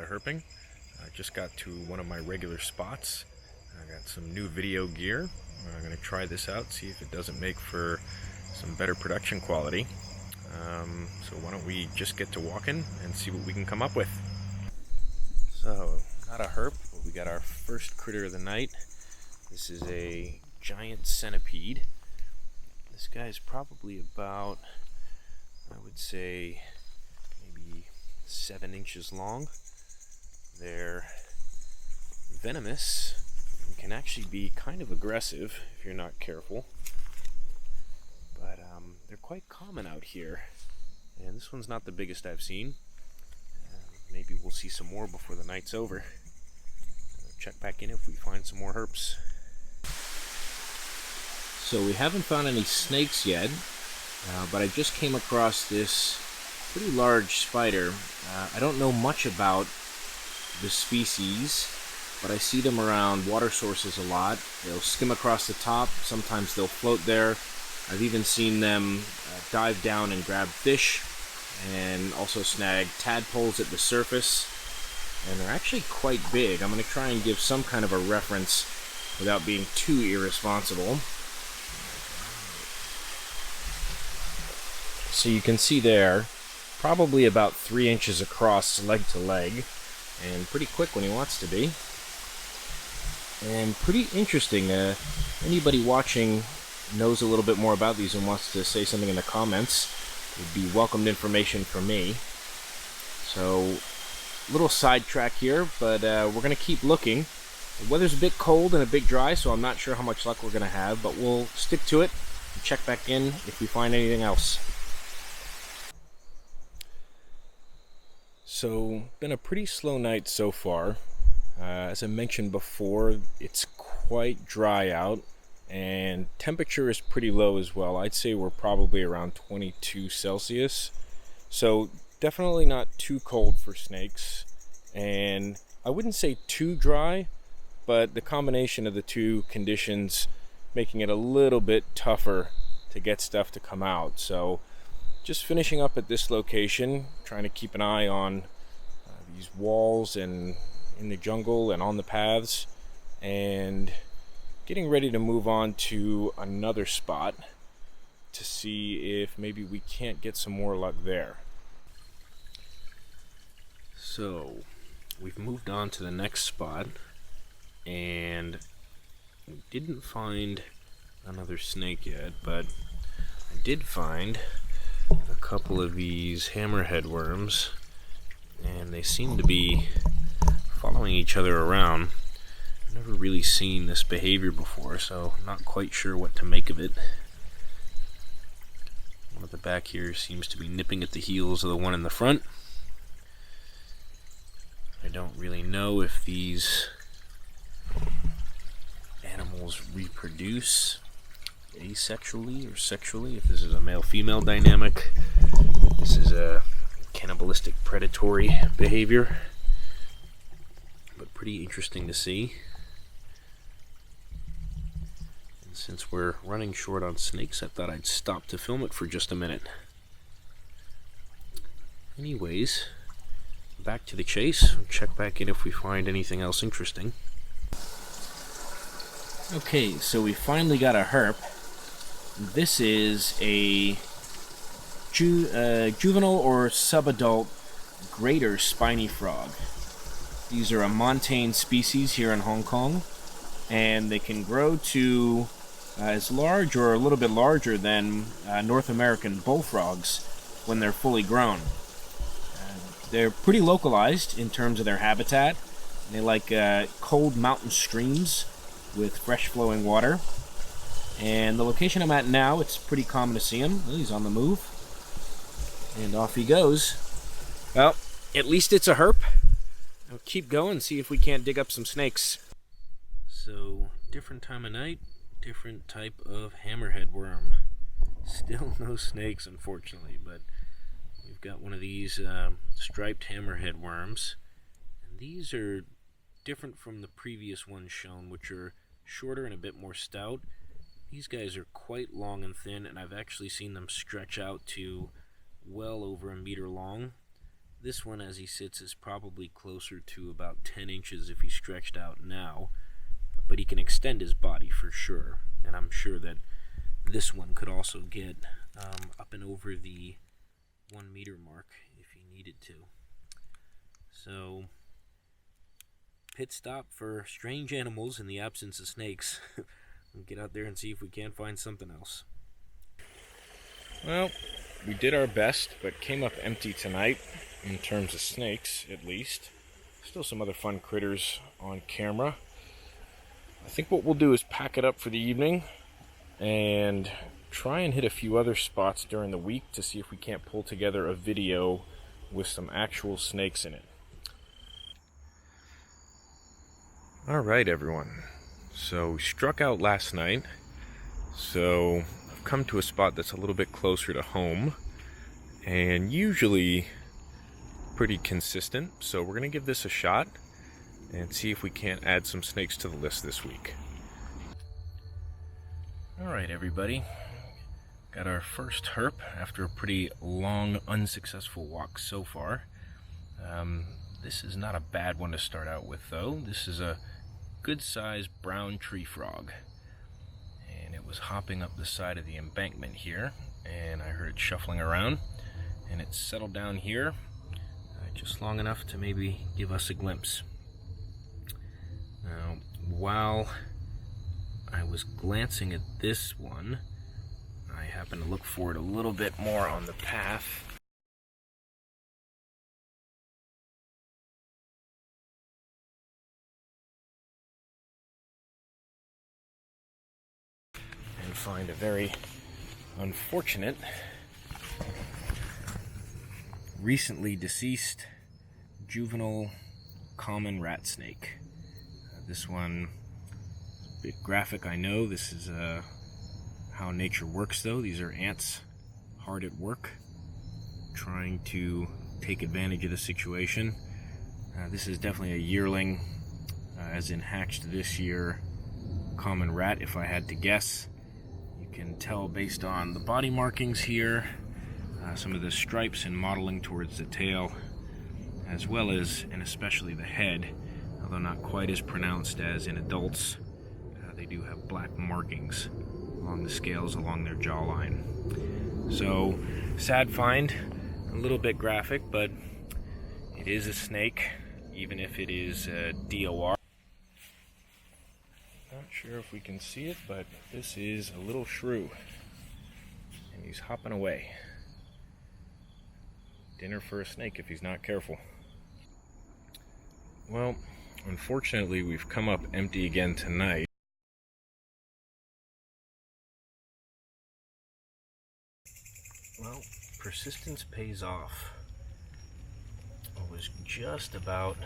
herping. I just got to one of my regular spots. I got some new video gear. I'm going to try this out, see if it doesn't make for some better production quality. So why don't we just get to walking and see what we can come up with. So, not a herp, but we got our first critter of the night. This is a giant centipede. This guy's probably about, I would say, maybe 7 inches long. They're venomous and can actually be kind of aggressive if you're not careful. But they're quite common out here. And this one's not the biggest I've seen. Maybe we'll see some more before the night's over. Check back in if we find some more herps. So we haven't found any snakes yet, but I just came across this pretty large spider. I don't know much about the species, but I see them around water sources a lot. They'll skim across the top, sometimes they'll float there. I've even seen them dive down and grab fish, and also snag tadpoles at the surface. And they're actually quite big. I'm going to try and give some kind of a reference without being too irresponsible. So you can see there, probably about 3 inches across leg to leg, and pretty quick when he wants to be. And pretty interesting. Anybody watching knows a little bit more about these and wants to say something in the comments, would be welcomed information from me. So, little sidetrack here, but we're going to keep looking. The weather's a bit cold and a bit dry, so I'm not sure how much luck we're going to have, but we'll stick to it and check back in if we find anything else. So, been a pretty slow night so far. As I mentioned before, it's quite dry out, and temperature is pretty low as well. I'd say we're probably around 22 Celsius. So definitely not too cold for snakes. And I wouldn't say too dry, but the combination of the two conditions making it a little bit tougher to get stuff to come out. So just finishing up at this location, trying to keep an eye on these walls and in the jungle and on the paths, and getting ready to move on to another spot to see if maybe we can't get some more luck there. So we've moved on to the next spot, and we didn't find another snake yet, but I did find a couple of these hammerhead worms, and they seem to be following each other around. I've never really seen this behavior before, so not quite sure what to make of it. One at the back here seems to be nipping at the heels of the one in the front. I don't really know if these animals reproduce asexually or sexually, if this is a male-female dynamic. This is a cannibalistic predatory behavior, but pretty interesting to see. And since we're running short on snakes, I thought I'd stop to film it for just a minute. Anyways, back to the chase. We'll check back in if we find anything else interesting. Okay, so we finally got a herp. This is a juvenile or subadult greater spiny frog. These are a montane species here in Hong Kong, and they can grow to as large or a little bit larger than North American bullfrogs when they're fully grown. They're pretty localized in terms of their habitat. They like cold mountain streams with fresh flowing water. And the location I'm at now, it's pretty common to see him. He's on the move. And off he goes. Well, at least it's a herp. I'll keep going, see if we can't dig up some snakes. So, different time of night, different type of hammerhead worm. Still no snakes, unfortunately, but we've got one of these striped hammerhead worms. And these are different from the previous ones shown, which are shorter and a bit more stout. These guys are quite long and thin, and I've actually seen them stretch out to well over a meter long. This one, as he sits, is probably closer to about 10 inches if he's stretched out now, but he can extend his body for sure, and I'm sure that this one could also get up and over the 1 meter mark if he needed to. So, pit stop for strange animals in the absence of snakes. We'll get out there and see if we can't find something else. Well, we did our best, but came up empty tonight, in terms of snakes, at least. Still some other fun critters on camera. I think what we'll do is pack it up for the evening, and try and hit a few other spots during the week to see if we can't pull together a video with some actual snakes in it. Alright everyone, so we struck out last night, so I've come to a spot that's a little bit closer to home, and usually pretty consistent, so we're going to give this a shot and see if we can't add some snakes to the list this week. Alright everybody, got our first herp after a pretty long unsuccessful walk so far. This is not a bad one to start out with though. This is a good-sized brown tree frog, and it was hopping up the side of the embankment here, and I heard it shuffling around, and it settled down here just long enough to maybe give us a glimpse. Now, while I was glancing at this one, I happened to look for it a little bit more on the path. And find a very unfortunate, recently deceased juvenile common rat snake. This one, a bit graphic, I know. This is how nature works though. These are ants hard at work, trying to take advantage of the situation. This is definitely a yearling, as in hatched this year, common rat if I had to guess. You can tell based on the body markings here, some of the stripes and modeling towards the tail, as well as and especially the head, although not quite as pronounced as in adults. They do have black markings along the scales along their jawline. So, sad find, a little bit graphic, but it is a snake, even if it is a DOR. Not sure if we can see it, but this is a little shrew, and he's hopping away. Dinner for a snake if he's not careful. Well, unfortunately we've come up empty again tonight. Well, persistence pays off. I was just about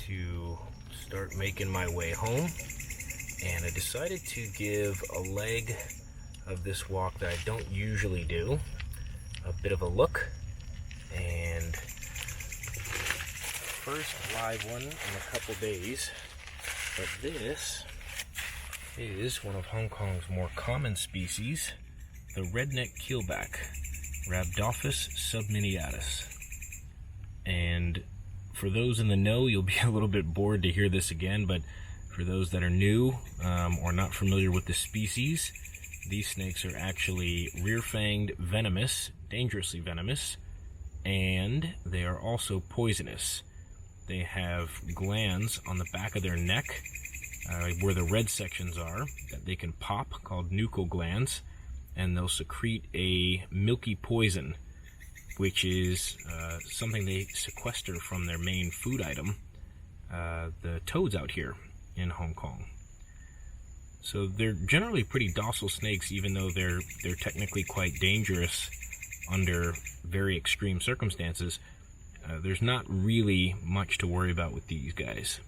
to start making my way home, and I decided to give a leg of this walk that I don't usually do a bit of a look. And first live one in a couple days, but this is one of Hong Kong's more common species, the Redneck Keelback, Rhabdophis subminiatus. And for those in the know, you'll be a little bit bored to hear this again, but for those that are new or not familiar with the species, these snakes are actually rear-fanged venomous, dangerously venomous, and they are also poisonous. They have glands on the back of their neck, where the red sections are, that they can pop, called nuchal glands, and they'll secrete a milky poison, which is something they sequester from their main food item, the toads out here in Hong Kong. So they're generally pretty docile snakes, even though they're technically quite dangerous under very extreme circumstances. There's not really much to worry about with these guys.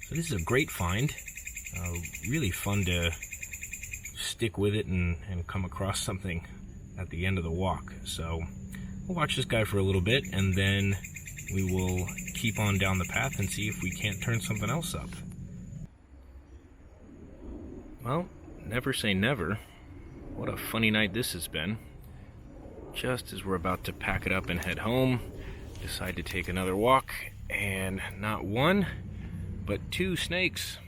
So this is a great find. Really fun to stick with it and come across something at the end of the walk. So we'll watch this guy for a little bit, and then we will keep on down the path and see if we can't turn something else up. Well, never say never. What a funny night this has been. just as we're about to pack it up and head home, decide to take another walk, and not one, but two snakes.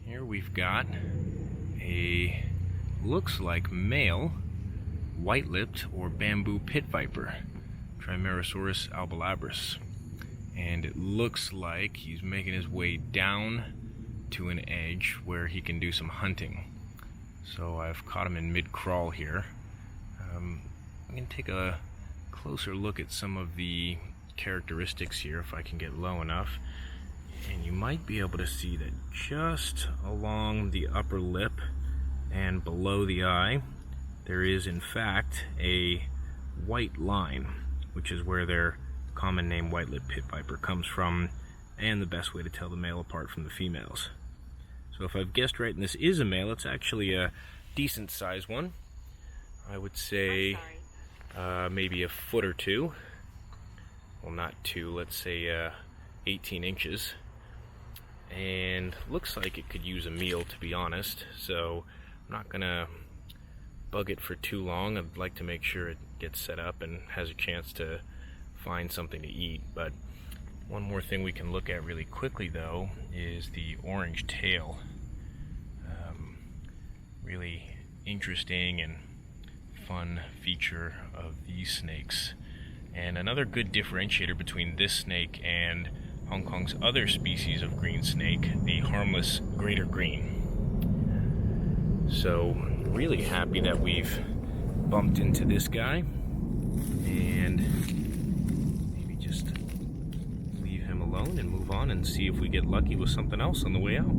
Here we've got a, looks like male, white-lipped or bamboo pit viper, Trimerosaurus albolabris. And it looks like he's making his way down to an edge where he can do some hunting. So I've caught him in mid-crawl here. I'm going to take a closer look at some of the characteristics here if I can get low enough. And you might be able to see that just along the upper lip and below the eye, there is in fact a white line, which is where their common name white-lipped pit viper comes from, and the best way to tell the male apart from the females. So if I've guessed right and this is a male, it's actually a decent sized one. I would say maybe a foot or two. Well, not two, let's say 18 inches. And looks like it could use a meal, to be honest. So I'm not gonna bug it for too long. I'd like to make sure it gets set up and has a chance to find something to eat. But one more thing we can look at really quickly though is the orange tail. Really interesting and fun feature of these snakes. And another good differentiator between this snake and Hong Kong's other species of green snake, the harmless greater green. So really happy that we've bumped into this guy, and maybe just leave him alone and move on and see if we get lucky with something else on the way out.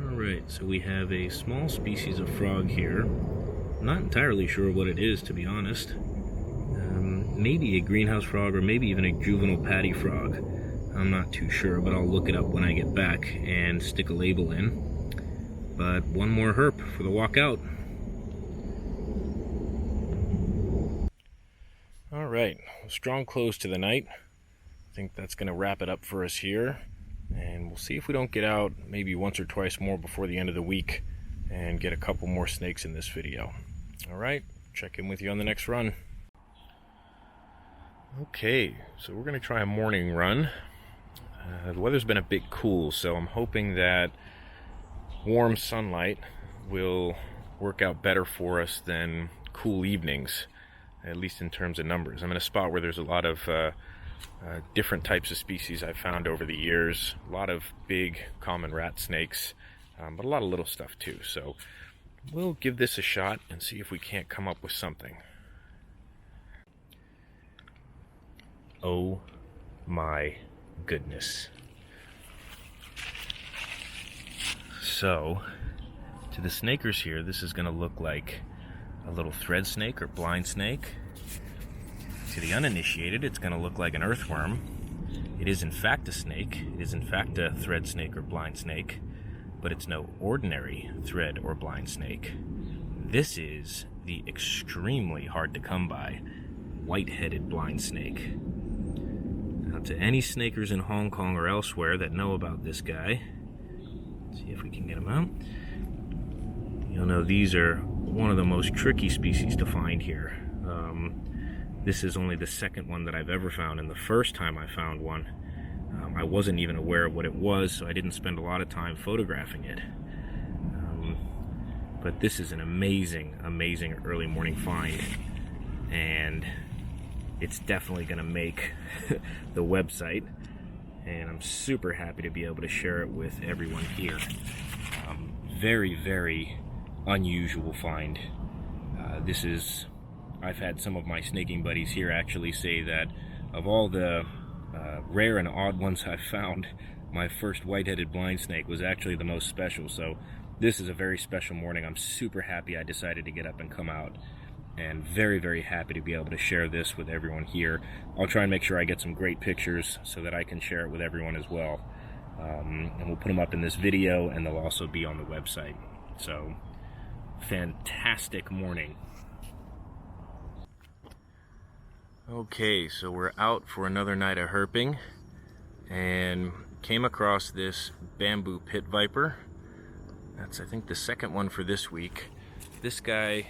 Alright, so we have a small species of frog here. Not entirely sure what it is, to be honest. Maybe a greenhouse frog, or maybe even a juvenile paddy frog. I'm not too sure, but I'll look it up when I get back and stick a label in. But one more herp for the walk out. Alright, strong close to the night. I think that's going to wrap it up for us here. And we'll see if we don't get out maybe once or twice more before the end of the week and get a couple more snakes in this video. Alright, check in with you on the next run. Okay, so we're going to try a morning run. The weather's been a bit cool, so I'm hoping that warm sunlight will work out better for us than cool evenings, at least in terms of numbers. I'm in a spot where there's a lot of different types of species I've found over the years. A lot of big common rat snakes, but a lot of little stuff too. So we'll give this a shot and see if we can't come up with something. Oh my goodness. So, to the snakers here, this is going to look like a little thread snake or blind snake. To the uninitiated, it's going to look like an earthworm. It is in fact a snake. It is in fact a thread snake or blind snake, but it's no ordinary thread or blind snake. This is the extremely hard to come by white-headed blind snake. Now, to any snakers in Hong Kong or elsewhere that know about this guy, let's see if we can get him out. You'll know these are one of the most tricky species to find here. This is only the second one that I've ever found, and the first time I found one, I wasn't even aware of what it was, so I didn't spend a lot of time photographing it. But this is an amazing, amazing early morning find, and it's definitely going to make the website, and I'm super happy to be able to share it with everyone here. Very, very unusual find. I've had some of my snaking buddies here actually say that of all the rare and odd ones I've found, my first white-headed blind snake was actually the most special. So this is a very special morning. I'm super happy I decided to get up and come out, and very, very happy to be able to share this with everyone here. I'll try and make sure I get some great pictures so that I can share it with everyone as well. And we'll put them up in this video, and they'll also be on the website. So, fantastic morning. Okay, so we're out for another night of herping, and came across this bamboo pit viper. That's, I think, the second one for this week. This guy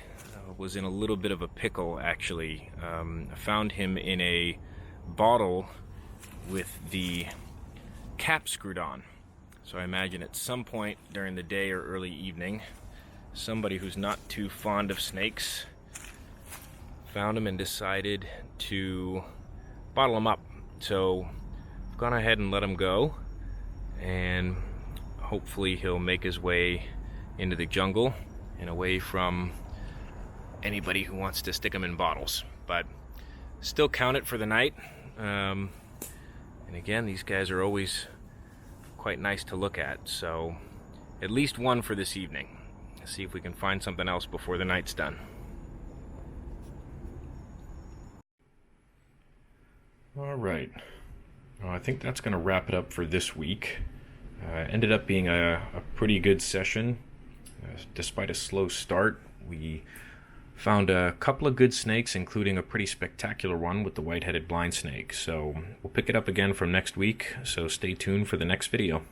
was in a little bit of a pickle, actually. I found him in a bottle with the cap screwed on. So I imagine at some point during the day or early evening, somebody who's not too fond of snakes found him and decided to bottle him up. So I've gone ahead and let him go, and hopefully he'll make his way into the jungle and away from anybody who wants to stick him in bottles. But still count it for the night. And again, these guys are always quite nice to look at, so at least one for this evening. Let's see if we can find something else before the night's done. Alright, well, I think that's going to wrap it up for this week. Ended up being a pretty good session. Despite a slow start, we found a couple of good snakes, including a pretty spectacular one with the white-headed blind snake. So we'll pick it up again from next week, so stay tuned for the next video.